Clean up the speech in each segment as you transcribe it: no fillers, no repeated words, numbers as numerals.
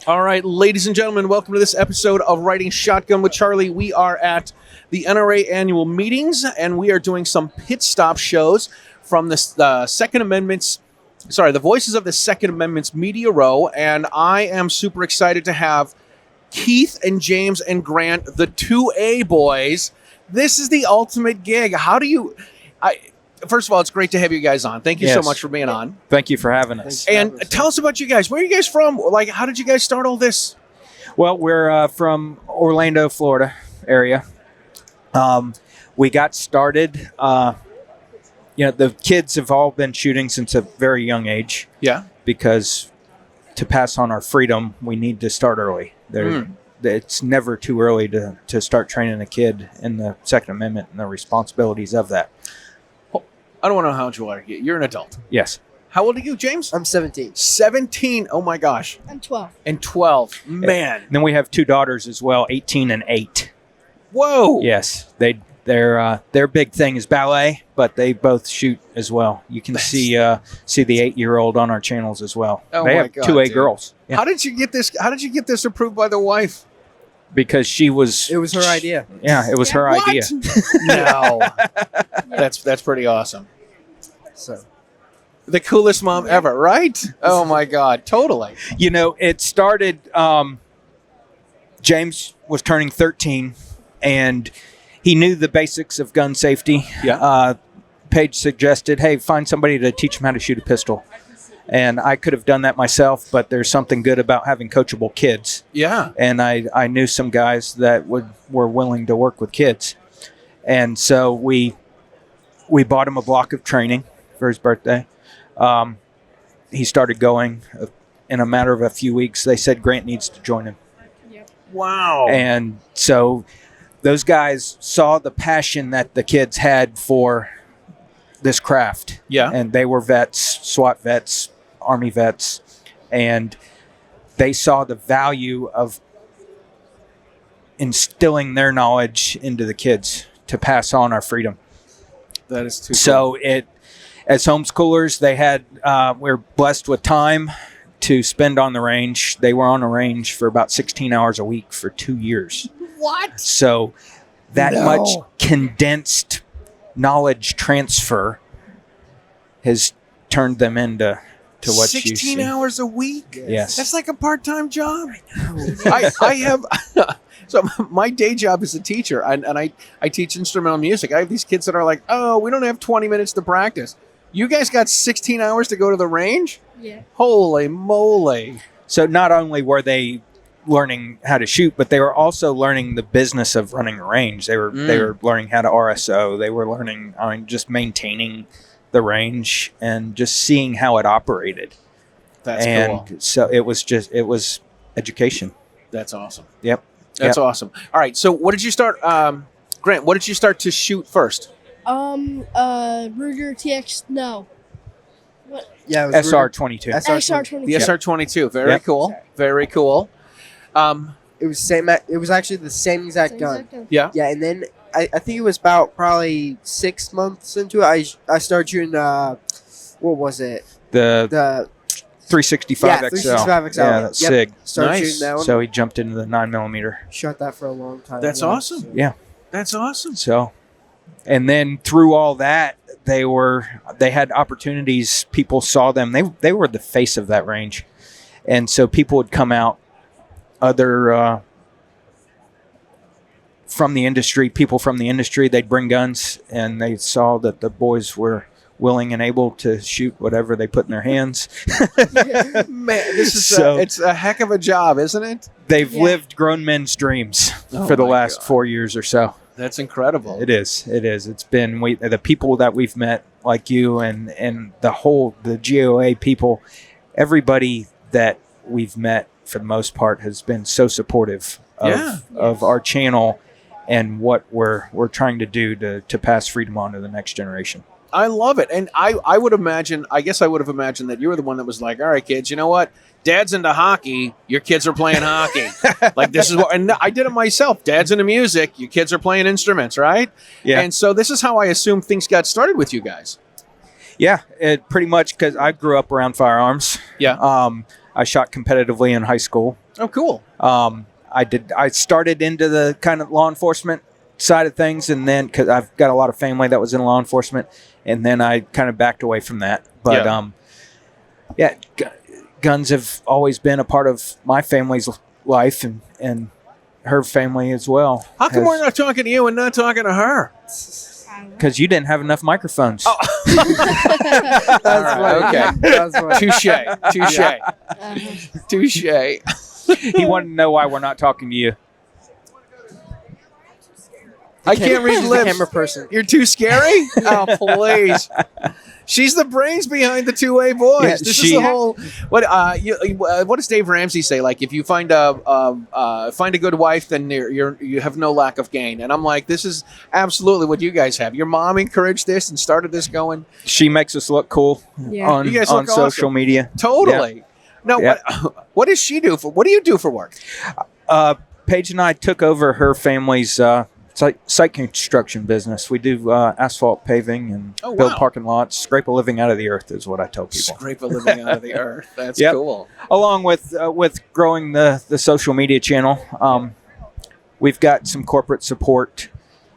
All right, ladies and gentlemen, welcome to this episode of Riding Shotgun with Charlie. We are at the NRA annual meetings, and we are doing some pit stop shows from the the Voices of the Second Amendment's Media Row, and I am super excited to have Keith and James and Grant, the 2A boys. This is the ultimate gig. First of all, it's great to have you guys on. Thank you so much for being on. Thank you for having us. And tell us about you guys. Where are you guys from? Like, how did you guys start all this? Well, we're from Orlando, Florida area. We got started. The kids have all been shooting since a very young age. Yeah. Because to pass on our freedom, we need to start early. It's never too early to start training a kid in the Second Amendment and the responsibilities of that. I don't want to know how old you are. You're an adult. Yes. How old are you, James? I'm 17. 17? Oh, my gosh. I'm 12. And 12. Man. And then we have two daughters as well, 18 and 8. Whoa. Yes. Their big thing is ballet, but they both shoot as well. You can see the 8-year-old on our channels as well. Oh, they my have God, 2A dude. girls. Yeah. How did you get this approved by the wife? Because she was... It was her idea. Yeah, it was her What? idea. No. That's pretty awesome. So, the coolest mom ever, right? Oh, my God. Totally. You know, it started... James was turning 13, and he knew the basics of gun safety. Yeah. Paige suggested, hey, find somebody to teach him how to shoot a pistol. And I could have done that myself, but there's something good about having coachable kids. Yeah. And I knew some guys that were willing to work with kids. And so we bought him a block of training for his birthday. He started going. In a matter of a few weeks, they said Grant needs to join him. Yep. Wow. And so those guys saw the passion that the kids had for this craft. Yeah. And they were vets, SWAT vets, Army vets, and they saw the value of instilling their knowledge into the kids to pass on our freedom. That is too So as homeschoolers, they had we're blessed with time to spend on the range. They were on the range for about 16 hours a week for 2 years. What? So that much condensed knowledge transfer has turned them into what you see. 16 hours a week? Yes. That's like a part-time job. I have... So my day job is a teacher, and I teach instrumental music. I have these kids that are like, oh, we don't have 20 minutes to practice. You guys got 16 hours to go to the range? Yeah. Holy moly. So not only were they learning how to shoot, but they were also learning the business of running a range. They were learning how to RSO. They were learning just maintaining the range and just seeing how it operated. That's cool. So it was education. That's awesome. Yep. That's awesome. All right. So what did you start, Grant, what did you start to shoot first? Ruger TX, no. What? yeah, it was SR-22. SR-22. The SR-22. Very Yep. cool. Very cool. It was same. It was actually the same exact gun. Yeah. Yeah, and then I think it was about probably 6 months into it. I started shooting. What was it? The 365 XL. 365 XL. Yeah, that's Yep. SIG. Started Nice. shooting that one. So he jumped into the 9mm. Shot that for a long time. That's awesome. Yeah. That's awesome. So, and then through all that, they had opportunities. People saw them. They were the face of that range, and so people would come out. Other from the industry, people from the industry, they'd bring guns, and they saw that the boys were willing and able to shoot whatever they put in their hands. Man, this is So- it's a heck of a job, isn't it? They've lived grown men's dreams Oh for the my last God. 4 years or so. That's incredible. It is. It's been the people that we've met, like you, and the GOA people, everybody that we've met for the most part has been so supportive of our channel and what we're trying to do to pass freedom on to the next generation. I love it. And I would imagine, I guess I would have imagined that you were the one that was like, all right, kids, you know what? Dad's into hockey. Your kids are playing hockey. Like, this is what, and I did it myself. Dad's into music. Your kids are playing instruments, right? Yeah. And so this is how I assume things got started with you guys. Yeah, it pretty much because I grew up around firearms. Yeah. I shot competitively in high school. Oh, cool. I started into the kind of law enforcement side of things, and then because I've got a lot of family that was in law enforcement, and then I kind of backed away from that. But guns have always been a part of my family's life, and her family as well. How come we're not talking to you and not talking to her? Because you didn't have enough microphones. Oh. That's funny. Okay. That's funny. Touche. He wanted to know why we're not talking to you. I can't read She's a lips. camera person. You're too scary? Oh, please. She's the brains behind the 2A boys. Yeah, This is the whole. What does Dave Ramsey say? Like, if you find a good wife, then you have no lack of gain. And I'm like, this is absolutely what you guys have. Your mom encouraged this and started this going. She makes us look cool on, You guys on look social awesome. media. Totally. Yeah. Now, Yeah. what does she do for? What do you do for work? Paige and I took over her family's site construction business. We do asphalt paving and Oh, build wow. parking lots. Scrape a living out of the earth is what I tell people. Scrape a living out of the earth. That's Yep. cool. Along with growing the social media channel, we've got some corporate support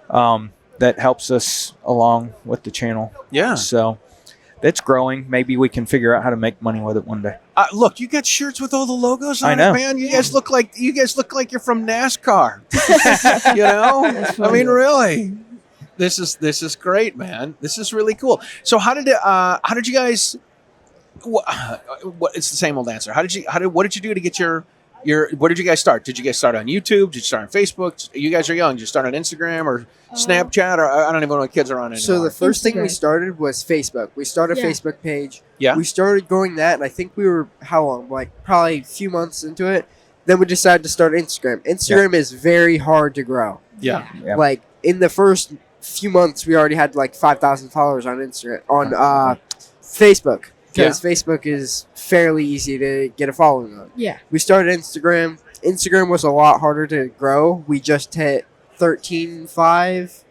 that helps us along with the channel. Yeah. So it's growing. Maybe we can figure out how to make money with it one day. Look, you got shirts with all the logos on I know. it, man. You guys look like you're from NASCAR. You know, I mean, really, this is great, man. This is really cool. So, how did you guys? What? It's the same old answer. What did you do to get your? Where did you guys start? Did you guys start on YouTube? Did you start on Facebook? You guys are young. Did you start on Instagram or Snapchat? Or I don't even know what kids are on anymore. So the first thing we Instagram. started was Facebook. We started a Yeah. Facebook page. Yeah. We started growing that, and I think we were, how long? Like probably a few months into it. Then we decided to start Instagram. Instagram is very hard to grow. yeah. Yeah. Like in the first few months, we already had like 5,000 followers on Instagram, on Facebook. Because Facebook is fairly easy to get a following on. Yeah. We started Instagram. Instagram was a lot harder to grow. We just hit 13.5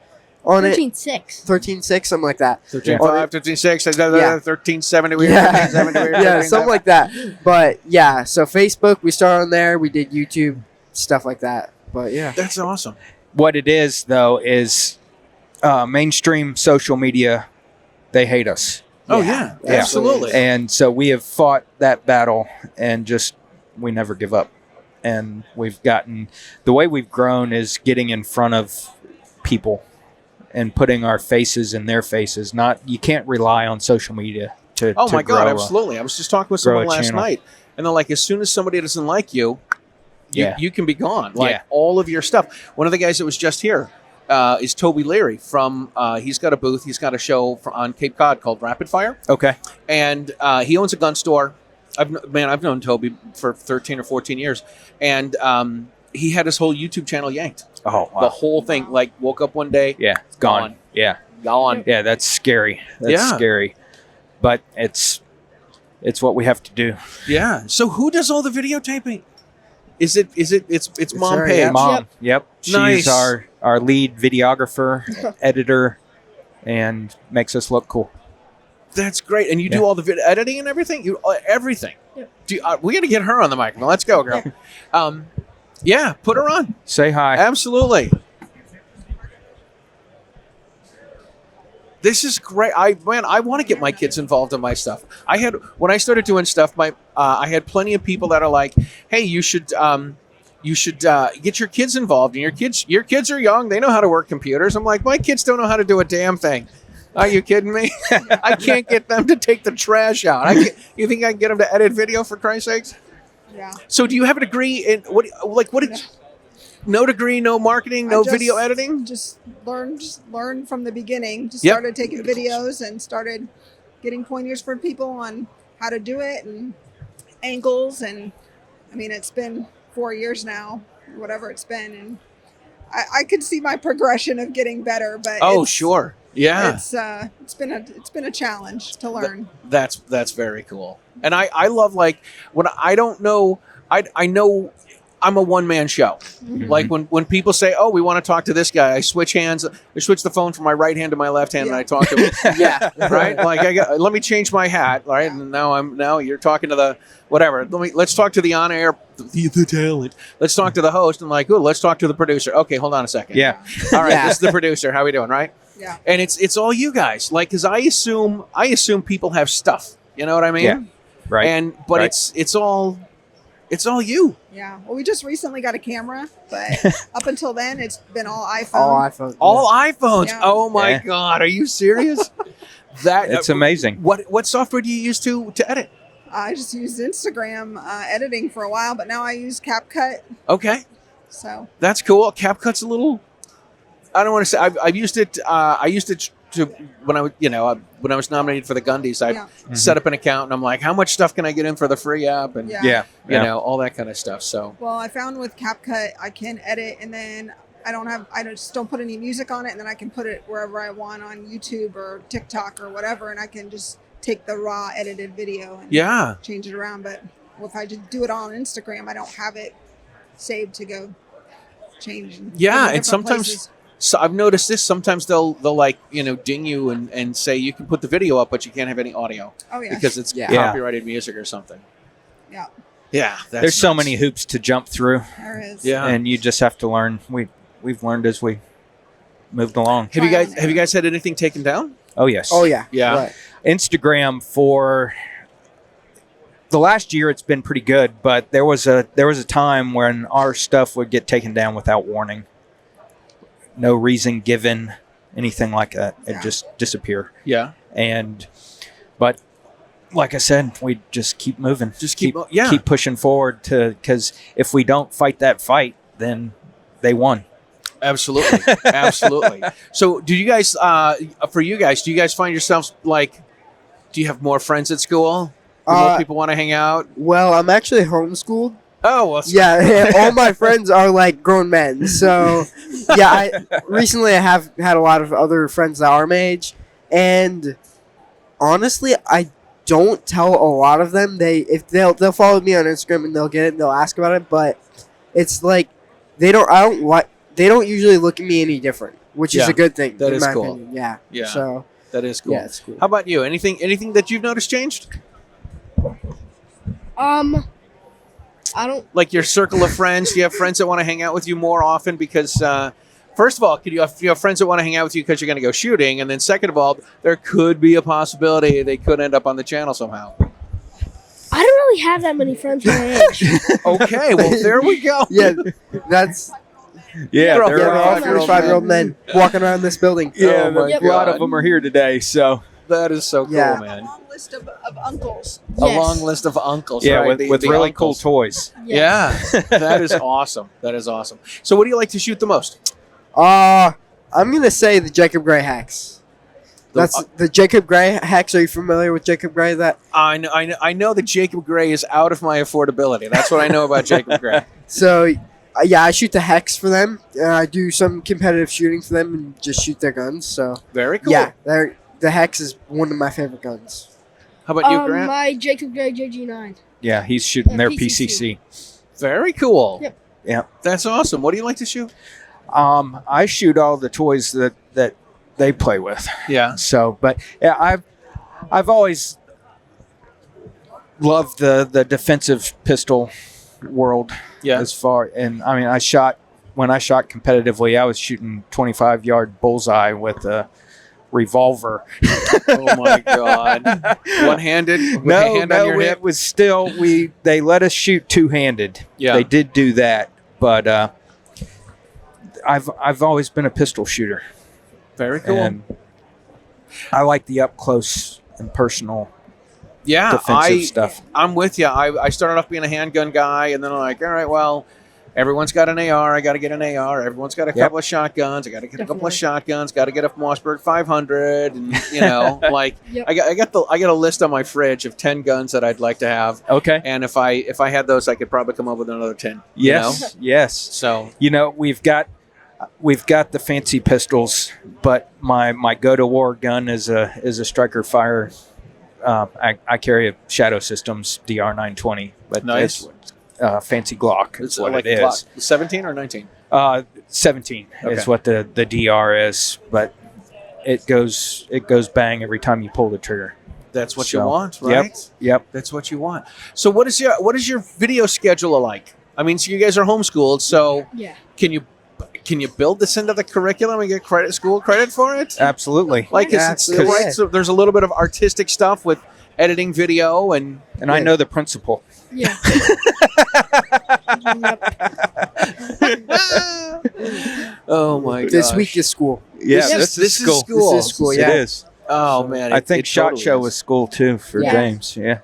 on it. 13.6. 13.6, something like that. 13.5, 13.6, Yeah. 13.70. Yeah. 13.70. Yeah, something like that. But yeah, so Facebook, we started on there. We did YouTube, stuff like that. But yeah. That's awesome. What it is, though, is mainstream social media, they hate us. Oh Yeah. yeah, Yeah. absolutely. And so we have fought that battle and we never give up. And we've gotten, the way we've grown is getting in front of people and putting our faces in their faces. You can't rely on social media to Oh my God, grow absolutely. I was just talking with grow someone a last channel. night, and they're like, as soon as somebody doesn't like you, Yeah. you can be gone. Like Yeah. all of your stuff. One of the guys that was just here is Toby Leary from. He's got a booth. He's got a show on Cape Cod called Rapid Fire, Okay. and he owns a gun store. I've known Toby for 13 or 14 years, and he had his whole YouTube channel yanked. Oh, The whole thing, like, woke up one day, Yeah. Gone. Gone. Yeah. gone. Yeah. That's scary. That's Yeah. scary. But it's what we have to do. Yeah. So who does all the videotaping? It's Mom her, Page. yeah. Mom. Yep. She's Nice. our lead videographer, editor, and makes us look cool. That's great. And you do Yeah. all the video editing and everything? Everything. Yep. We got to get her on the microphone. Let's go, girl. Yeah, put her on. Say hi. Absolutely. This is great. I want to get my kids involved in my stuff. When I started doing stuff, I had plenty of people that are like, "Hey, you should get your kids involved." And your kids are young; they know how to work computers. I'm like, my kids don't know how to do a damn thing. Are you kidding me? I can't get them to take the trash out. You think I can get them to edit video, for Christ's sakes? Yeah. So, do you have a degree in what? No degree, no marketing, no I just- video editing. Just learn from the beginning. Just Yep. started taking videos and started getting pointers for people on how to do it and angles. And I mean, it's been 4 years now, whatever it's been, and I could see my progression of getting better. But Oh, it's, sure, yeah. it's been a challenge to learn. That's very cool. And I love, like, when I don't know, I know I'm a one-man show. Like when people say, "Oh, we want to talk to this guy," I switch hands. I switch the phone from my right hand to my left hand, and I talk to him. Yeah. Right? Like let me change my hat. Right? And now you're talking to the whatever. Let's talk to the on-air the talent. Let's talk to the host. And like, oh, let's talk to the producer. Okay, hold on a second. Yeah. All right, Yeah. this is the producer. How we doing? Right? Yeah. And it's all you guys. Like, because I assume people have stuff. You know what I mean? Yeah. Right. But Right. it's all you. Yeah. Well, we just recently got a camera, but up until then, it's been all iPhone. All iPhone. All iPhones. Yeah. Oh my Yeah. God, are you serious? That It's amazing. What software do you use to edit? I just used Instagram editing for a while, but now I use CapCut. Okay, So that's cool. CapCut's a little. I don't want to say I've used it. I used it to when I was when I was nominated for the Gundies. I yeah, set up an account and I'm like, how much stuff can I get in for the free app and Yeah. Yeah. you know all that kind of stuff. So well, I found with CapCut I can edit, and then I just don't put any music on it, and then I can put it wherever I want on YouTube or TikTok or whatever, and I can just take the raw edited video and yeah, change it around. But if I just do it all on Instagram, I don't have it saved to go change. in Yeah, and different sometimes- places. so I've noticed this. Sometimes they'll like ding you and say you can put the video up, but you can't have any audio Oh yeah, because it's Yeah. copyrighted music or something. yeah, Yeah, that's There's so nuts. many hoops to jump through, there is. Yeah. and you just have to learn. We've learned as we moved along. Have you guys had anything taken down? Oh yes. Oh yeah. Yeah. Right. Instagram for the last year it's been pretty good, but there was a time when our stuff would get taken down without warning. No reason given, anything like that. It Yeah. just disappear. Yeah, But like I said, we just keep moving. Just keep yeah. keep pushing forward because if we don't fight that fight, then they won. Absolutely, absolutely. So, do you guys? For you guys, do you guys find yourselves like? Do you have more friends at school? Do more people want to hang out? Well, I'm actually homeschooled. Oh, well, Yeah, all my friends are like grown men. So, yeah, I have had a lot of other friends that are my age, and honestly, I don't tell a lot of them. They'll follow me on Instagram and they'll get it and they'll ask about it, but it's like they don't usually look at me any different, which is Yeah, a good thing. that in is my cool. opinion. Yeah. Yeah. So that is cool. yeah, it's cool. How about you? Anything that you've noticed changed? I don't. Like your circle of friends? Do you have friends that want to hang out with you more often? Because first of all, you have friends that want to hang out with you because you're going to go shooting, and then second of all, there could be a possibility they could end up on the channel somehow. I don't really have that many friends my age. Okay, well there we go. Yeah, that's Yeah, They're all- there they're all are. 45-year-old men walking around this building. Yeah, Oh my a lot God. of them are here today. So That is so cool, Yeah. man. A long list of uncles. A Yes. long list of uncles. yeah, right? with The really uncles. cool toys. Yes. Yeah, that is awesome. That is awesome. So, what do you like to shoot the most? I'm gonna say the Jacob Gray hacks. That's the Jacob Gray hacks. Are you familiar with Jacob Gray? That I know that Jacob Gray is out of my affordability. That's what I know about Jacob Gray. so. Yeah, I shoot the hex for them. I do some competitive shooting for them and just shoot their guns. So Very cool. yeah, the hex is one of my favorite guns. How about you, Grant? My Jacob Gray JG9. Yeah, he's shooting their PCC. PCC. Very cool. Yep. Yeah. That's awesome. What do you like to shoot? I shoot all the toys that they play with. Yeah. So, but yeah, I've always loved the defensive pistol world. Yeah. As far, and I mean, when I shot competitively, I was shooting 25-yard bullseye with a revolver. Oh my God. One-handed? With a hand on your hip? It was still they let us shoot two-handed. Yeah. They did do that, but I've always been a pistol shooter. Very cool. And I like the up close and personal Yeah, defensive stuff. I'm with you. I started off being a handgun guy, and then I'm like, all right, well, everyone's got an AR. I got to get an AR. Everyone's got a couple of shotguns. I got to get a couple of shotguns. Got to get a Mossberg 500, and like Yep. I got a list on my fridge of 10 guns that I'd like to have, Okay. and if I had those, I could probably come up with another 10. Yes. Yes. So We've got the fancy pistols, but my go to war gun is a striker fire. I carry a Shadow Systems DR 920, but Nice. it's fancy Glock. Is what like it is. 17 or 19? 17 Okay. is what the DR is, but it goes bang every time you pull the trigger. That's what you So, want, right? Yep. That's what you want. So what is your video schedule like? I mean, so you guys are homeschooled, so Yeah. can you build this into the curriculum and get school credit for it? Absolutely. Like Yeah, it's absolutely. right, so there's a little bit of artistic stuff with editing video and And I know the principal. Yeah. oh my god. This week is school. Yeah, This is school. This is school, yeah. It is. Oh man. I think it SHOT totally Show is. was school too for Yeah. James. Yeah.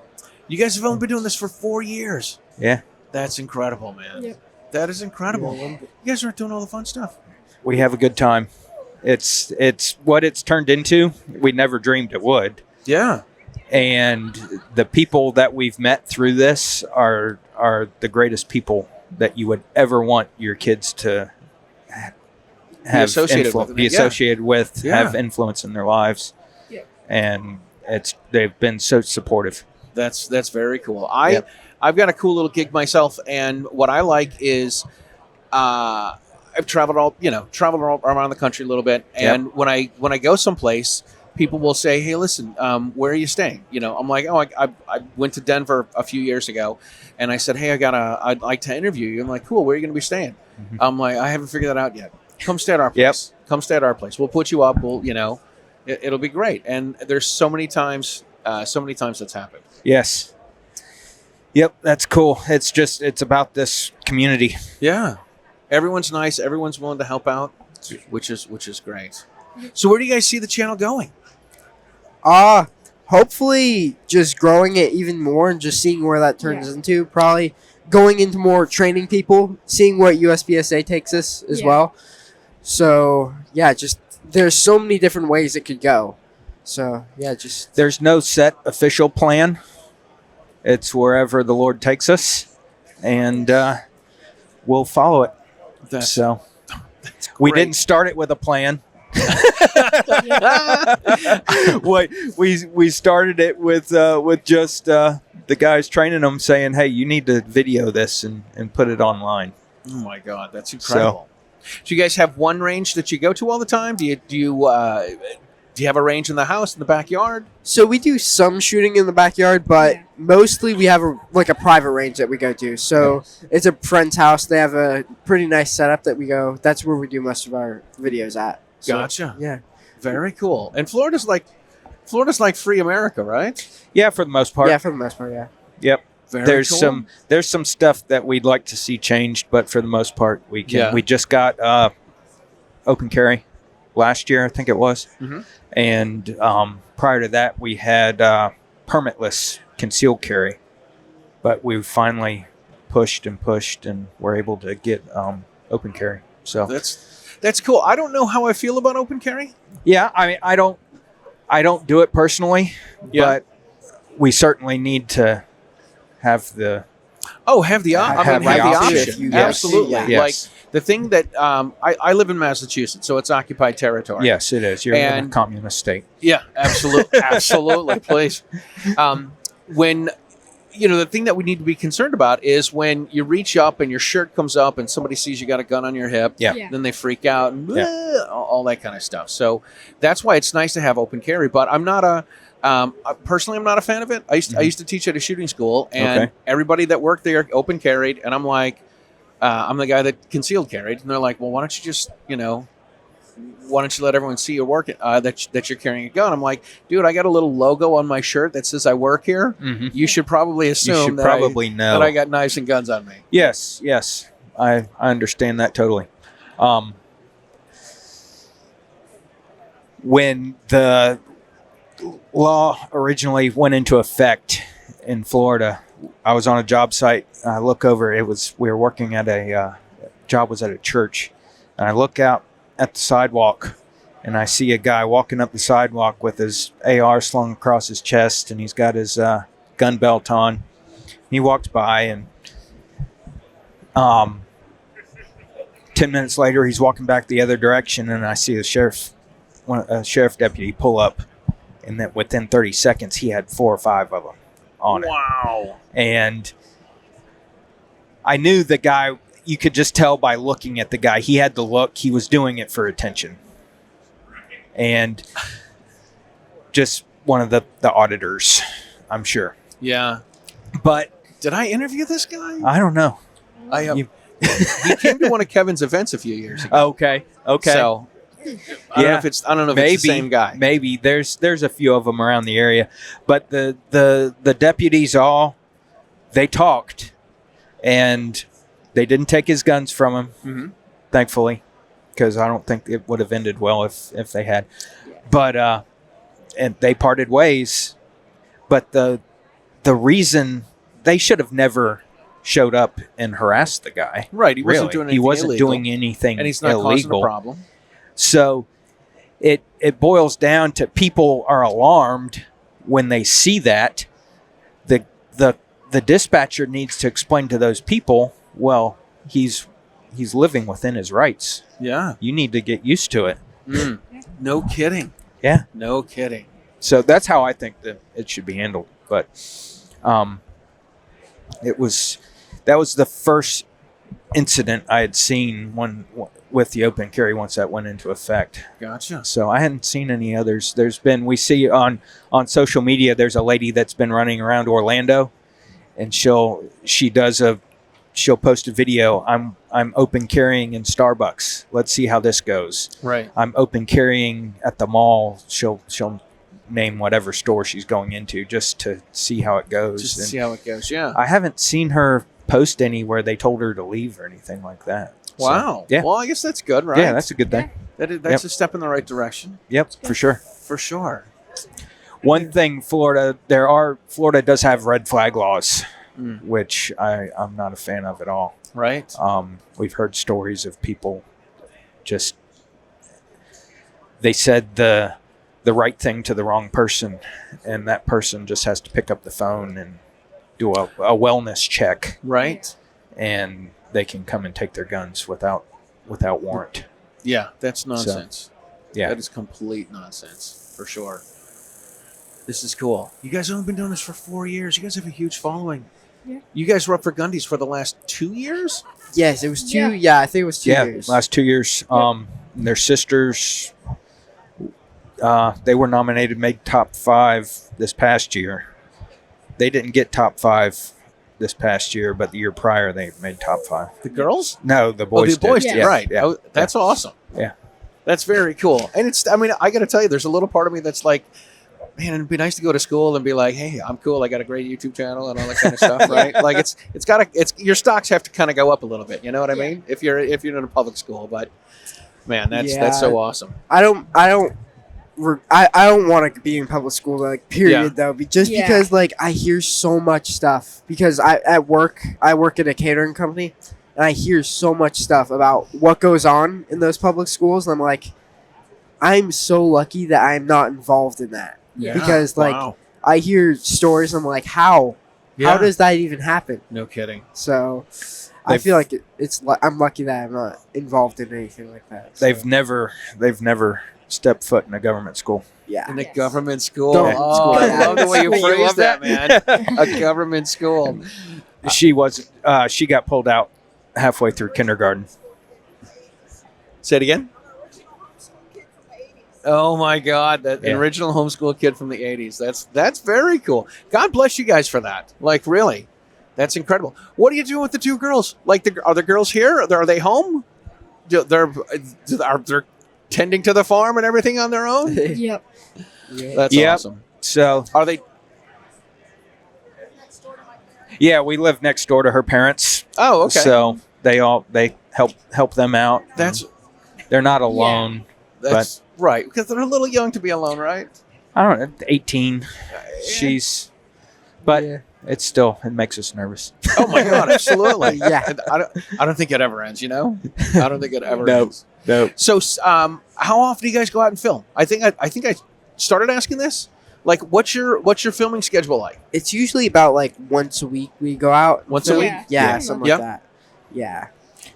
You guys have only been doing this for 4 years. Yeah. That's incredible, man. Yep. That is incredible. You guys are doing all the fun stuff. We have a good time. It's what it's turned into. We never dreamed it would. Yeah. And the people that we've met through this are the greatest people that you would ever want your kids to have associated with. be Yeah. associated with, Yeah. have influence in their lives. Yeah. And they've been so supportive. That's very cool. Yep. I've got a cool little gig myself, and what I like is I've traveled all around the country a little bit, and when I go someplace, people will say, "Hey, listen, where are you staying?" You know, I'm like, "Oh, I went to Denver a few years ago," and I said, "Hey, I'd like to interview you." I'm like, "Cool, where are you going to be staying?" Mhm. I'm like, "I haven't figured that out yet. Come stay at our place. Come stay at our place. We'll put you up. We'll, it'll be great." And there's so many times that's happened. Yes. Yep, that's cool. It's about this community. Yeah, everyone's nice. Everyone's willing to help out, which is great. So where do you guys see the channel going? Hopefully just growing it even more and just seeing where that turns into. Probably going into more training people, seeing what USPSA takes us as Yeah. well. So yeah, just there's so many different ways it could go. So yeah, just There's no set official plan. It's wherever the Lord takes us, and we'll follow it. That's So we great. didn't start it with a plan. we started it with just the guys training them saying, "Hey, you need to video this and put it online." Oh my God, that's incredible. Do you guys have one range that you go to all the time? Do you have a range in the house, in the backyard? so we do some shooting in the backyard, but Yeah. mostly we have a private range that we go to. So it's a friend's house. They have a pretty nice setup that we go. That's where we do most of our videos at. So, Gotcha. Yeah. Very cool. And Florida's like free America, right? Yeah, for the most part. Yeah, for the most part, yeah. Yep. Very There's cool. some stuff that we'd like to see changed, but for the most part, we can. Yeah. We just got open carry last year, I think it was, Mhm. and prior to that, we had permitless concealed carry, but we finally pushed, and were able to get open carry. So That's cool. I don't know how I feel about open carry. yeah, I mean, I don't do it personally, Yeah. but we certainly need to have the Oh, have the Have option. the option. If you- Absolutely. Yes. Like the thing that I live in Massachusetts, so it's occupied territory. yes, it is. You're in a And- communist state. Yeah, absolutely, absolutely. Please, when the thing that we need to be concerned about is when you reach up and your shirt comes up and somebody sees you got a gun on your hip. Yeah. Yeah. Then they freak out and Yeah. all that kind of stuff. So that's why it's nice to have open carry. But I'm not personally, I'm not a fan of it. I used to teach at a shooting school, and Okay. everybody that worked there open carried, and I'm like, I'm the guy that concealed carried, and they're like, well, why don't you just why don't you let everyone see your work that you're carrying a gun? I'm like, dude, I got a little logo on my shirt that says I work here. Mm-hmm. You should probably assume You should that probably know. that I got knives and guns on me. Yes, I understand that totally. When the law originally went into effect in Florida, I was on a job site. I look over. We were working at a job was at a church, and I look out at the sidewalk, and I see a guy walking up the sidewalk with his AR slung across his chest, and he's got his gun belt on. He walked by, and 10 minutes later, he's walking back the other direction, and I see a sheriff deputy pull up, and that within 30 seconds, he had 4 or 5 of them on it. Wow. And I knew the guy. You could just tell by looking at the guy. He had the look. He was doing it for attention, and just one of the auditors, I'm sure. Yeah. But Did I interview this guy? I don't know. I You- He came to one of Kevin's events a few years ago. Okay. So I don't know if it's maybe the same guy. Maybe there's a few of them around the area, but the deputies they talked, and they didn't take his guns from him, thankfully, because I don't think it would have ended well if they had. But and they parted ways. But the reason they should have never showed up and harassed the guy. Right. He wasn't Really. doing anything He wasn't illegal, doing anything and he's not causing a illegal. problem. So it boils down to people are alarmed when they see that. The dispatcher needs to explain to those people, well, he's living within his rights. Yeah. You need to get used to it. No kidding. Yeah. No kidding. So that's how I think that it should be handled. But that was the first incident I had seen with the open carry once that went into effect. Gotcha. So I hadn't seen any others. We see on social media, there's a lady that's been running around Orlando, and she'll post a video. I'm open carrying in Starbucks. Let's see how this goes. Right. I'm open carrying at the mall. She'll name whatever store she's going into just to see how it goes. Just to And see how it goes. Yeah. I haven't seen her post any where they told her to leave or anything like that. So, Wow. yeah. Well, I guess that's good, right? Yeah, that's a good thing. That's a step in the right direction. Yep, for sure. For sure. One thing, Florida does have red flag laws, which I'm not a fan of at all. Right. We've heard stories of people they said the right thing to the wrong person, and that person just has to pick up the phone and do a wellness check, Right. and they can come and take their guns without warrant. Yeah, that's nonsense. Yeah. That is complete nonsense, for sure. This is cool. You guys have only been doing this for 4 years. You guys have a huge following. Yeah. You guys were up for Gundy's for the last 2 years? Yes, it was two. Yeah. Yeah, I think it was 2 years. Last 2 years. Their sisters, they were nominated, made top 5 this past year. They didn't get top 5 this past year, but the year prior they made top 5. The girls? No, the boys. The boys did. did. Yeah. Right. Yeah. Oh, that's awesome. Yeah. That's very cool. And I got to tell you, there's a little part of me that's like, man, it'd be nice to go to school and be like, hey, I'm cool. I got a great YouTube channel and all that kind of stuff, right? Like your stocks have to kind of go up a little bit. You know what I mean? If you're in a public school, but man, that's so awesome. I don't want to be in public school, like, period, though. Just Yeah. because, like, I hear so much stuff. Because I work at a catering company, and I hear so much stuff about what goes on in those public schools. And I'm like, I'm so lucky that I'm not involved in that. Yeah. Because, like, Wow. I hear stories, and I'm like, how? Yeah. How does that even happen? No kidding. So I feel like I'm lucky that I'm not involved in anything like that. So, They've never stepped foot in a government school. yeah. In a Yes. government school. Government Oh, school. I love the way you You phrased love that, that? man. A government school. She got pulled out halfway through kindergarten. Say it again. Oh my God, that Yeah. original homeschool kid from the 80s. That's very cool. God bless you guys for that. Like, really, that's incredible. What are you doing with the 2 girls? Like, are the girls here? Are they home? They're tending to the farm and everything on their own. Yep. That's Yep. awesome. So Are they? yeah, we live next door to her parents. Oh, okay. So they help them out. that's They're not alone. right, because they're a little young to be alone, right? I don't know, 18. But Yeah. it makes us nervous. Oh my God, absolutely. Yeah. And I don't think it ever ends. You know, I don't think it ever No. ends. No. So, how often do you guys go out and film? I think I started asking this. Like, what's your filming schedule like? It's usually about, like, once a week we go out. and Once a film. week? Yeah, Yeah. something Yep. like that. Yeah.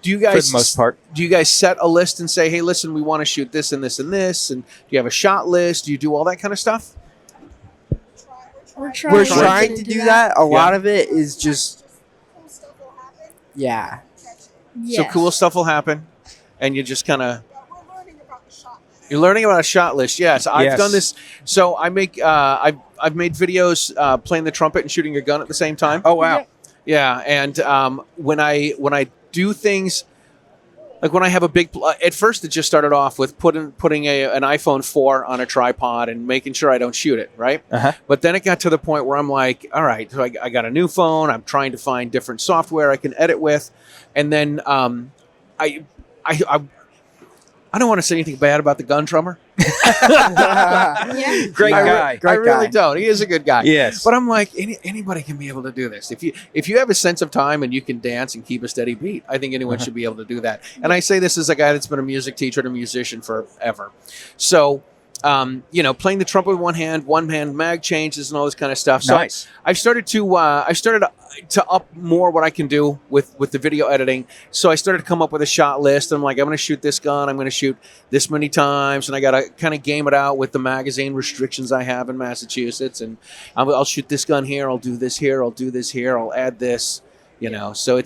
Do you For guys the most part. do you guys set a list and say, hey, listen, we want to shoot this and this and this, and do you have a shot list? Do you do all that kind of stuff? We're trying, We're trying to do that. A lot of it is just Yeah. So cool stuff will happen, and you just kind of. You're learning about a shot list. Yes, I've done this. So I make. I've made videos playing the trumpet and shooting a gun at the same time. Oh wow. Yeah, and when I do things, like when I have a big, at first it just started off with putting an iPhone 4 on a tripod and making sure I don't shoot it, right? Uh-huh. But then it got to the point where I'm like, all right, so I got a new phone. I'm trying to find different software I can edit with, and then I don't want to say anything bad about the gun drummer. Great guy. I really don't. He is a good guy. Yes. But I'm like, anybody can be able to do this. If you have a sense of time and you can dance and keep a steady beat, I think anyone should be able to do that. And I say this as a guy that's been a music teacher and a musician forever. So, playing the trumpet with one hand mag changes and all this kind of stuff. So Nice. I started to up more what I can do with the video editing. So I started to come up with a shot list. I'm like, I'm going to shoot this gun. I'm going to shoot this many times. And I got to kind of game it out with the magazine restrictions I have in Massachusetts. And I'll shoot this gun here. I'll do this here. I'll do this here. I'll add this, So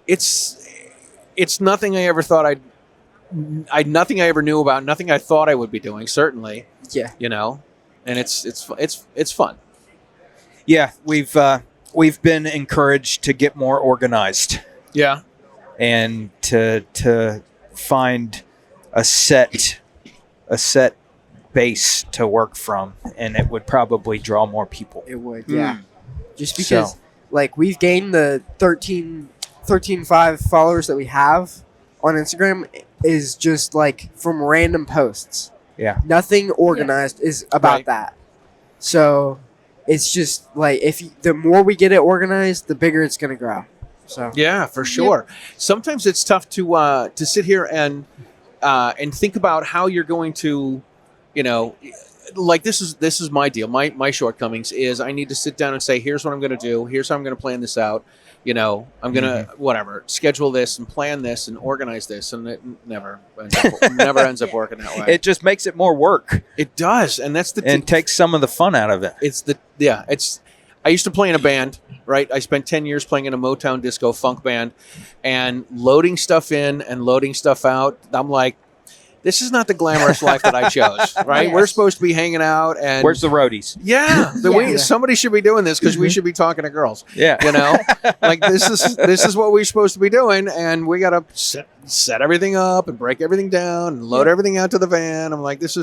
it's nothing I ever thought nothing I ever knew about, nothing I thought I would be doing, certainly. Yeah. And it's fun. Yeah, we've been encouraged to get more organized Yeah. and to find a set base to work from, and it would probably draw more people. It would, yeah. Just because, we've gained the 13.5 followers that we have on Instagram is just, from random posts. Yeah. Nothing organized is about Right. that. So, it's just, the more we get it organized, the bigger it's going to grow. So Yeah, for sure. Sometimes it's tough to sit here and think about how you're going to, this is my deal. My shortcomings is I need to sit down and say, here's what I'm going to do. Here's how I'm going to plan this out. I'm going to schedule this and plan this and organize this, and it never ends up working that way. It just makes it more work It does, and that's and takes some of the fun out of it. I used to play in a band, right? I spent 10 years playing in a Motown disco funk band, and loading stuff in and loading stuff out. I'm like, this is not the glamorous life that I chose, right? Yes. We're supposed to be hanging out and Where's the roadies? somebody should be doing this because we should be talking to girls. Yeah. This is what we're supposed to be doing, and we got to set everything up and break everything down and load everything out to the van. I'm like, it's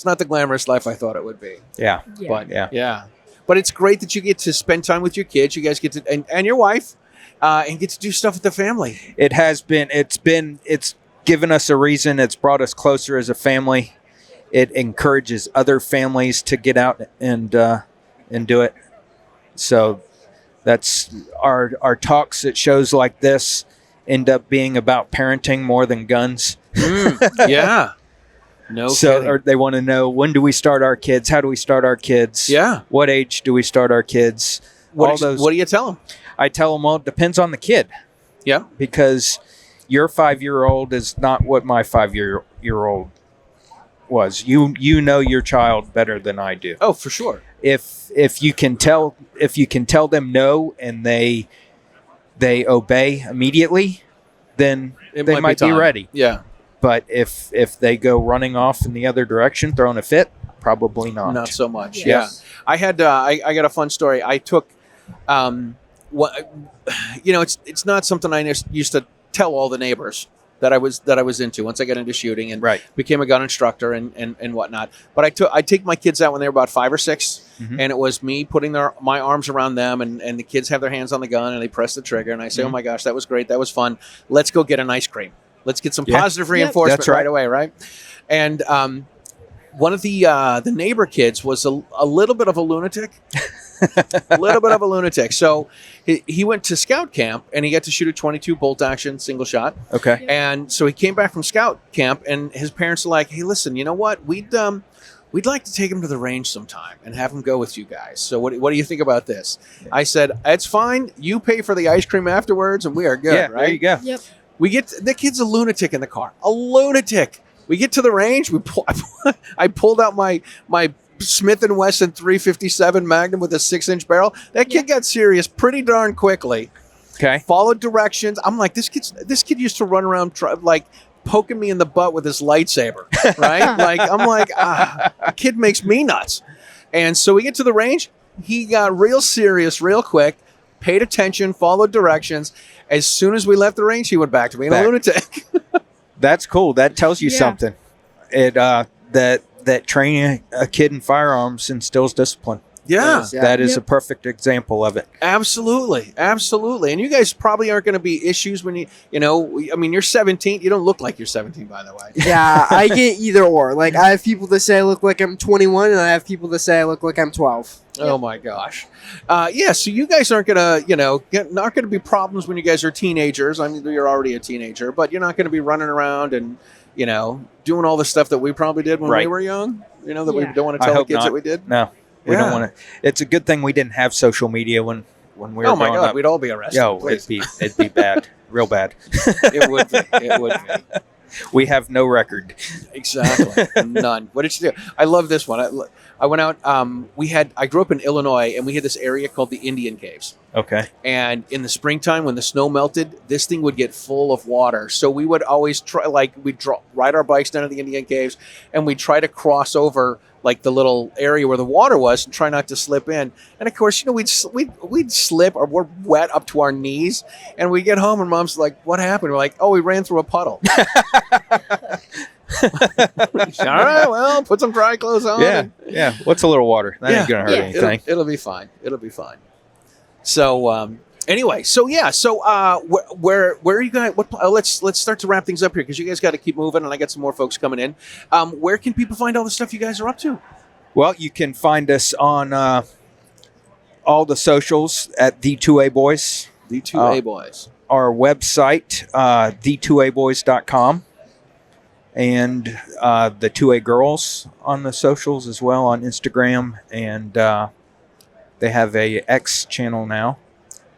not the glamorous life I thought it would be. Yeah. But Yeah. but it's great that you get to spend time with your kids. You guys get to and your wife, and get to do stuff with the family. It's given us a reason. It's brought us closer as a family. It encourages other families to get out and do it. So that's our talks at shows like this end up being about parenting more than guns. Yeah. No kidding. Or they want to know, when do we start our kids? How do we start our kids? Yeah. What age do we start our kids? What do you tell them? I tell them, well, it depends on the kid. Yeah. Because your 5-year-old is not what my 5-year-old was. You know your child better than I do. Oh, for sure. If you can tell them no and they obey immediately, then they might be ready. Yeah. But if they go running off in the other direction, throwing a fit, probably not. Not so much. Yes. Yeah. I had I got a fun story. I took it's not something I used to tell all the neighbors that I was into once I got into shooting and became a gun instructor and whatnot. But I take my kids out when they were about 5 or 6, and it was me putting my arms around them, and the kids have their hands on the gun and they press the trigger, and I say, oh my gosh, that was great, that was fun. Let's go get an ice cream. Let's get some positive reinforcement That's right. right away, right? And one of the neighbor kids was a little bit of a lunatic. A little bit of a lunatic. So he went to scout camp and he got to shoot a 22 bolt action single shot. Okay. And so he came back from scout camp and his parents are like, hey, listen, you know what? We'd like to take him to the range sometime and have him go with you guys. So what do you think about this? I said, it's fine. You pay for the ice cream afterwards and we are good, Yeah, right? there you go. Yep. The kid's a lunatic in the car. A lunatic. We get to the range. I pulled out my Smith & Wesson 357 Magnum with a 6-inch barrel. That kid got serious pretty darn quickly. Okay. Followed directions. I'm like, this kid used to run around like poking me in the butt with his lightsaber, right? Like, I'm like, the kid makes me nuts. And so we get to the range. He got real serious real quick, paid attention, followed directions. As soon as we left the range, he went back to being a lunatic. That's cool. That tells you Yeah. something. It that training a kid in firearms instills discipline. Yeah, Yeah. That is Yep. a perfect example of it. absolutely. And you guys probably aren't going to be issues when you're 17. You don't look like you're 17, by the way. Yeah, I get either or. Like, I have people that say I look like I'm 21, and I have people that say I look like I'm 12. Oh my gosh. Yeah, so you guys aren't gonna, not gonna be problems when you guys are teenagers. I mean, you're already a teenager, but you're not gonna be running around and, doing all the stuff that we probably did when we Right. were young. That we Yeah. don't want to I tell the hope kids not. that we did. No, we Yeah. don't want to. It's a good thing we didn't have social media when we were Oh my growing God, up. we'd all be arrested. Yo, please. it'd be bad, real bad. It would be. It would be. We have no record. Exactly. None. What did you do? I love this one. I went out. I grew up in Illinois, and we had this area called the Indian Caves. Okay. And in the springtime, when the snow melted, this thing would get full of water. So we would always ride our bikes down to the Indian Caves, and we'd try to cross over like the little area where the water was, and try not to slip in. And of course, we'd slip, or we're wet up to our knees, and we get home, and Mom's like, "What happened?" We're like, "Oh, we ran through a puddle." All right, well, put some dry clothes on. Yeah. and- Yeah. What's a little water? That ain't Yeah. gonna hurt Yeah. anything. It'll be fine. It'll be fine. So anyway, where are you guys? Let's start to wrap things up here because you guys got to keep moving, and I got some more folks coming in. Where can people find all the stuff you guys are up to? Well, you can find us on all the socials at the 2A Boys. The 2A Boys. Our website, the2aboys.com, and the 2A Girls on the socials as well on Instagram, and they have a X channel now.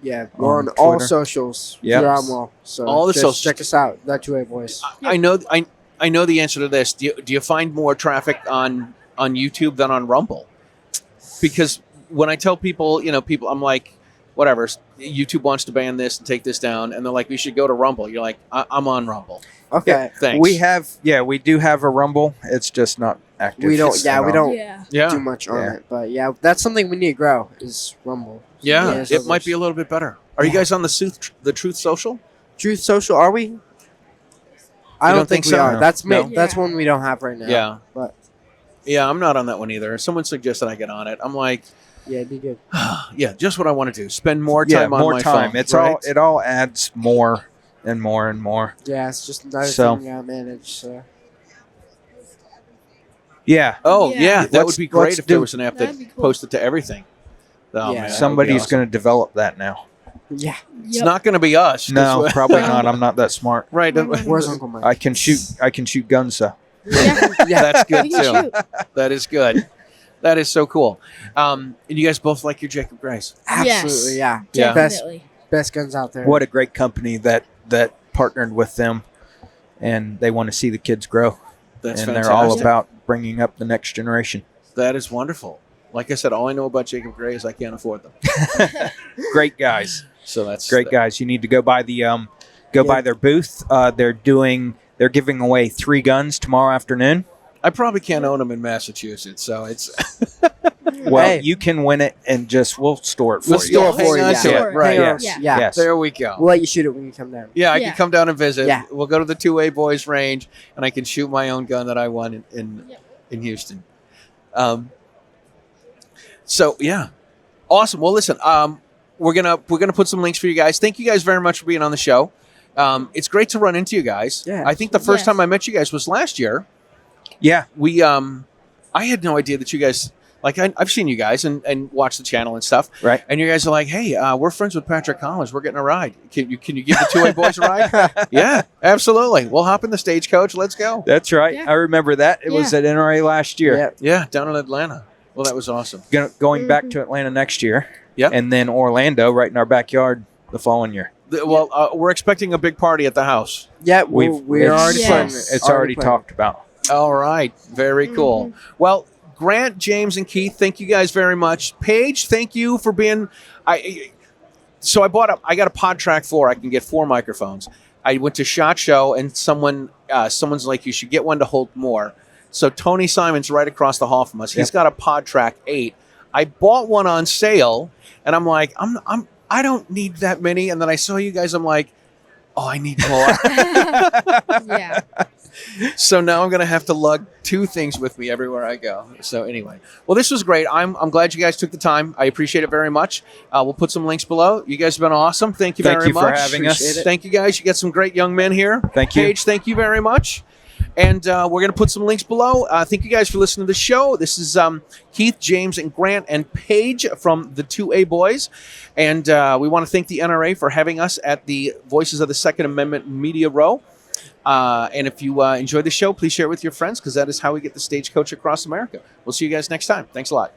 Yeah, we're On on all Twitter. socials. Yep. Throughout them all. So All the just socials. check us out. That 2A Boys. I know the answer to this. Do you find more traffic on YouTube than on Rumble? Because when I tell people, I'm like, whatever, YouTube wants to ban this and take this down, and they're like, we should go to Rumble. You're like, I'm on Rumble. Okay. Thanks. We do have a Rumble. It's just not active. We don't. at Yeah, we all. don't Yeah. Yeah. do much on Yeah. it, but yeah, that's something we need to grow. Is Rumble. Yeah, Yeah, it might be a little bit better. Are you guys on the Truth Social? Truth Social. Are we? I You don't don't think think we so? are. No. That's No? That's Yeah. one we don't have right now. Yeah. But Yeah, I'm not on that one either. Someone suggested I get on it. I'm like, yeah, it'd be good. yeah, just what I want to do. Spend more Yeah, time on more my time. phone. It's right? all. It all adds more and more and more. Yeah, it's just another So- thing we gotta manage. So Yeah. Oh Yeah. yeah, that Let's- would be great let's if there do- was an app that That'd be cool. posted to everything. Oh, Yeah. man, that would be Somebody's awesome. going to develop that now. yeah. It's not going to be us. 'cause No, we- probably not. I'm not that smart. right. Where's Uncle Mike? I can shoot guns though. Yeah. yeah. That's good We can too. shoot. That is good. That is so cool. And you guys both like your Jacob Grays. Absolutely. Yeah. Yeah. Definitely. Best guns out there. What a great company that partnered with them, and they want to see the kids grow. That's and fantastic. they're all about bringing up the next generation. That is wonderful. Like I said, all I know about Jacob Gray is I can't afford them. Great guys. So that's Great guys. You need to go by by their booth. They're giving away 3 guns tomorrow afternoon. I probably can't own them in Massachusetts, so it's Well, Hey. you can win it and we'll store it for we'll you. still hang hang on on to to it. it. Right. Hang on. Yes. Yeah. Yes. There we go. We'll let you shoot it when you come down. Yeah, I Yeah. can come down and visit. Yeah. We'll go to the 2A Boys range, and I can shoot my own gun that I won in Yep. Houston. So yeah, awesome. Well, listen, we're gonna put some links for you guys. Thank you guys very much for being on the show. It's great to run into you guys. Yeah. I think the first Yes. time I met you guys was last year. Yeah. We I had no idea that you guys I've seen you guys and watched the channel and stuff. Right. And you guys are like, hey, we're friends with Patrick Collins. We're getting a ride. Can you give the 2A Boys a ride? Yeah, absolutely. We'll hop in the stagecoach. Let's go. That's right. Yeah. I remember that. It was Yeah. at NRA last year. Yeah. Yeah, down in Atlanta. Well, that was awesome. Going back to Atlanta next year. Yep. And then Orlando right in our backyard the following year. Well, we're expecting a big party at the house. Yeah. We're We're already Yes. planning it. It's already planning talked about. All right. Very cool. Well, Grant, James, and Keith, thank you guys very much. Paige, thank you for being. so I got a Pod Track 4. I can get 4 microphones. I went to SHOT Show, and someone's like, you should get one to hold more. So Tony Simon's right across the hall from us. He's got a Pod Track 8. I bought one on sale, and I'm like, I don't need that many. And then I saw you guys. I'm like, oh, I need more. Yeah. So now I'm going to have to lug 2 things with me everywhere I go. So anyway, well, this was great. I'm glad you guys took the time. I appreciate it very much. We'll put some links below. You guys have been awesome. Thank you very much. Thank you for having us. Appreciate it. Thank you, guys. You got some great young men here. Thank you. Paige, thank you very much. And we're going to put some links below. Thank you guys for listening to the show. This is Keith, James, and Grant, and Paige from the 2A Boys. And we want to thank the NRA for having us at the Voices of the Second Amendment Media Row. And if you enjoy the show, please share it with your friends, because that is how we get the stagecoach across America. We'll see you guys next time. Thanks a lot.